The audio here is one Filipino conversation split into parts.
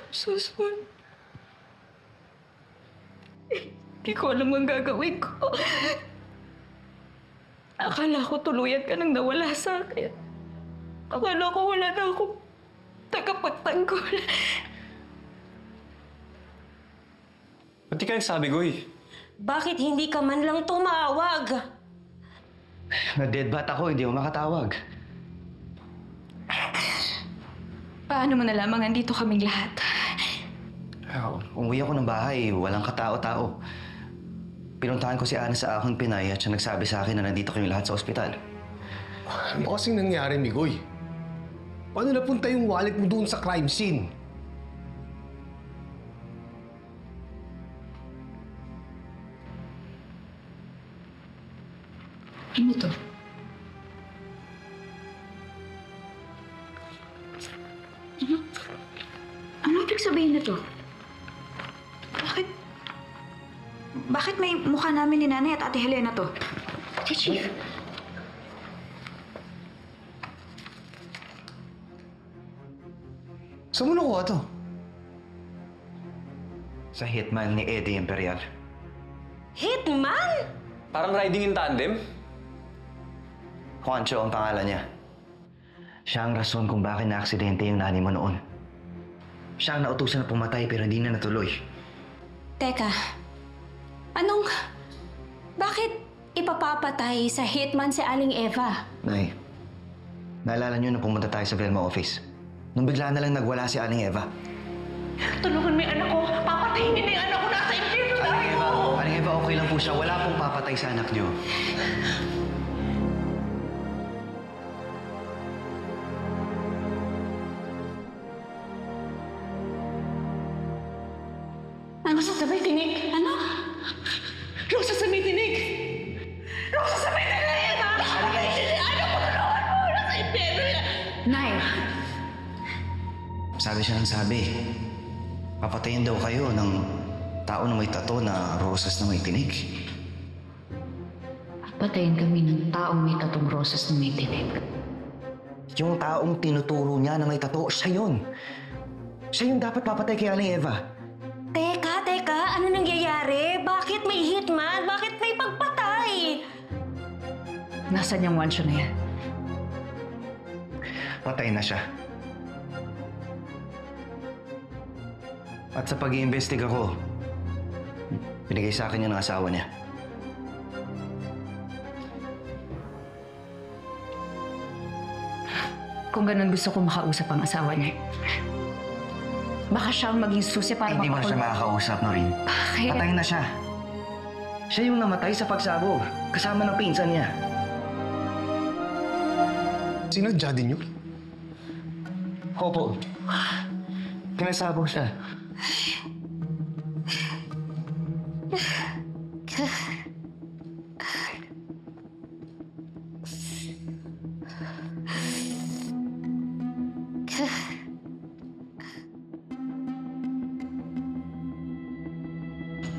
Susun. Hindi ko alam ang gagawin ko. Akala ko tuluyan ka nang nawala sa akin. Akala ko wala na akong tagapagtanggol. Ba't di ka nagsabi, Goy? Bakit hindi ka man lang tumawag? Nag-deadbat ako, hindi ako makatawag. Paano mo nalaman andito kaming lahat? Umuwi ako ng bahay, walang katao-tao. Pinuntahan ko si Ana sa aking Pinay at siya nagsabi sa akin na nandito kayong lahat sa ospital. Ano kasing nangyari, Migoy? Paano napunta yung wallet mo doon sa crime scene? Ano to? Ano ibig sabihin na to? Bakit may mukha namin ni Nanay at Ate Helena to? Chief. Saan mo nakuha to? Sa hitman ni Eddie Imperial. Hitman? Parang riding in tandem? Juancho ang pangalan niya. Siya ang rason kung bakit na-aksidente yung nanay mo noon. Siya ang nautusan na pumatay pero hindi na natuloy. Teka, bakit ipapapatay sa hitman si Aling Eva? Nay, naalala niyo na pumunta tayo sa Velma office. Nung bigla na lang nagwala si Aling Eva. Tulungan mo yung anak ko! Papatayin niyo na yung anak ko! Nasa impyerno tayo! Aling Eva, okay lang po siya. Wala pong papatay sa anak niyo. Ano sa may tinig? Ano? Rosa sa may tinig! Rosa sa may tinig! Ano ko tulungan mo? Nasa impyerno yan! Nay! Sabi siya ng sabi, papatayin daw kayo ng tao na may tato na rosas na may tinig. Patayin kami ng taong may tatong rosas na may tinig. Yung taong tinuturo niya na may tato, siya yun. Siya yung dapat papatay kay Aling Eva. Teka, ano nangyayari? Bakit may hitman? Bakit may pagpatay? Nasaan yung wansyo na yan? Patay na siya. At sa pag-iimbestiga ko, binigay sa akin yun ng asawa niya. Kung ganun gusto ko makausap ang asawa niya. Baka siya ang maging susi para Hindi mo na siya makakausap, Noreen. Bakit? Patay na siya. Siya yung namatay sa pagsabog, kasama ng pinsan niya. Sinadya din yun? Opo. Pinasabog siya.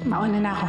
Mauna na ako.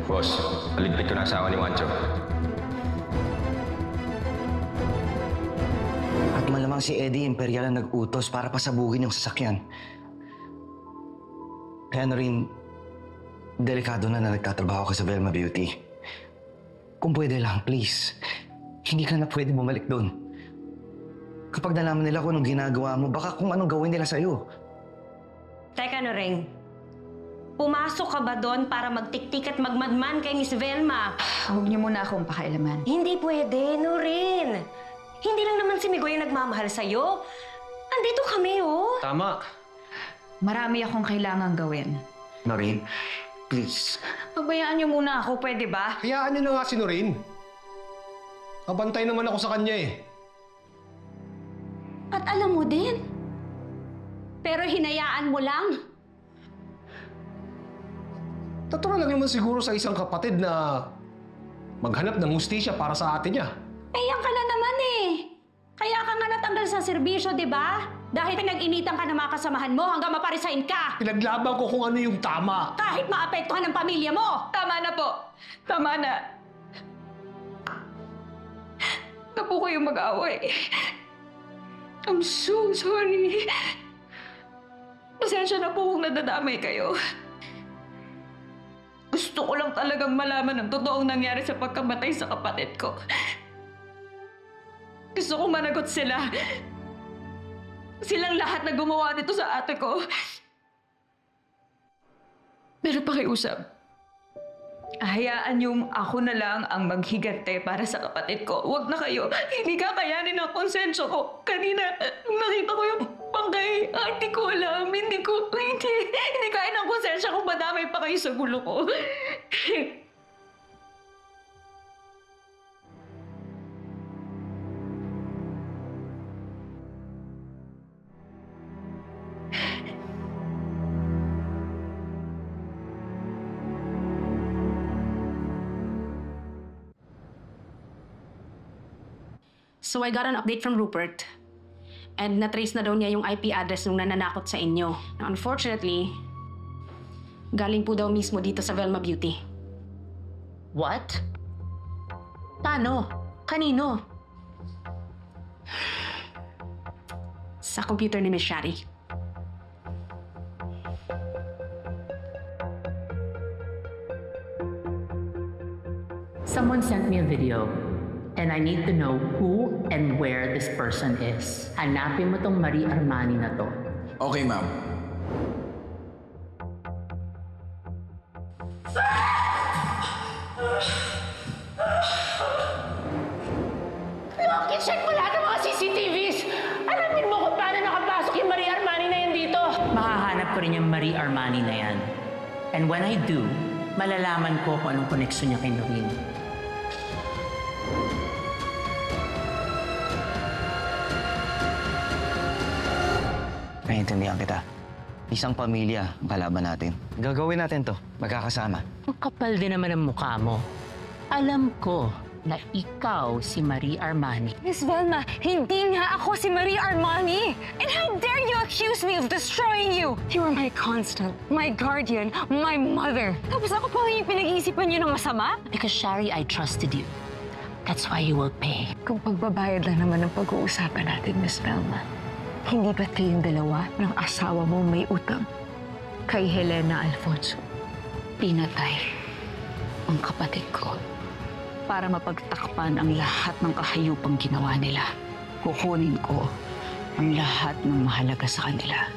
Boss, aligpit ko na asawa ni Juancho. At malamang si Eddie Imperial ang nag-utos para pasabugin yung sasakyan. Kaya na rin, delikado na nagtatrabaho ka sa Velma Beauty. Kung pwede lang, please. Hindi ka na pwede bumalik doon. Kapag nalaman nila kung anong ginagawa mo, baka kung anong gawin nila sa'yo. Teka, Noreng. Pumasok ka ba doon para magtiktik at magmadman kay Miss Velma? Huwag niyo muna akong pakialaman. Hindi pwede, Noreen. Hindi lang naman nagmamahal sa'yo. Andito kami, oh. Tama. Marami akong kailangan gawin. Noreen, please. Pabayaan niyo muna ako, pwede ba? Hayaan niyo na nga si Noreen. Kabantay naman ako sa kanya eh. At alam mo din. Pero hinayaan mo lang. Natural lang naman siguro sa isang kapatid na maghanap ng hustisya para sa ate niya. Yan ka na naman eh. Kaya ka nga natanggal sa serbisyo, di ba? Dahil pinag-initan ka ng mga kasamahan mo hanggang maparisain ka. Pinaglaban ko kung ano yung tama. Kahit maapektuhan ng pamilya mo. Tama na po. Tama na. Na po kayong mag-away. I'm so sorry. Pasensya na po kung nadadamay kayo. Gusto ko lang talagang malaman ang totoong nangyari sa pagkamatay sa kapatid ko. Gusto ko managot sila. Silang lahat na gumawa nito sa ate ko. Pero pakiusap. Hayaan yung ako na lang ang maghigante para sa kapatid ko. Huwag na kayo. Hindi kakayanin ang konsensya ko. Kanina, nung nakita ko yung bangkay, hindi ko alam. Hindi kaya ng konsensya kung madamay pa kayo sa gulo ko. So I got an update from Rupert. And na-trace na daw niya yung IP address nung nananakot sa inyo. Now, unfortunately, galing po daw mismo dito sa Velma Beauty. What? Paano? Kanino? Sa computer ni Miss Shari. Someone sent me a video and I need to know who and where this person is. Hanapin mo tong Marie Armani na to. Okay, ma'am. I-check mo lahat ng mga CCTVs! Alamin mo kung paano nakapasok yung Marie Armani na yan dito! Mahahanap ko rin yung Marie Armani na yan. And when I do, malalaman ko kung anong koneksyon niya kay Noreen. Naiintindihan kita. Isang pamilya ang kalaban natin. Gagawin natin to. Magkakasama. Ang kapal din naman ang mukha mo. Alam ko na ikaw si Marie Armani. Miss Velma, hindi nga ako si Marie Armani! And how dare you accuse me of destroying you? You are my constant, my guardian, my mother. Tapos ako pa yung pinag-iisipan niyo ng masama? Because, Shari, I trusted you. That's why you will pay. Kung pagbabayad lang naman ang pag-uusapan natin, Miss Velma, hindi ba't kayong dalawa ng asawa mo may utang kay Helena Alfonso? Pinatay ang kapatid ko para mapagtakpan ang lahat ng kahayupang ginawa nila. Kukunin ko ang lahat ng mahalaga sa kanila.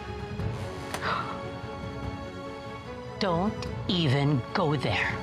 Don't even go there.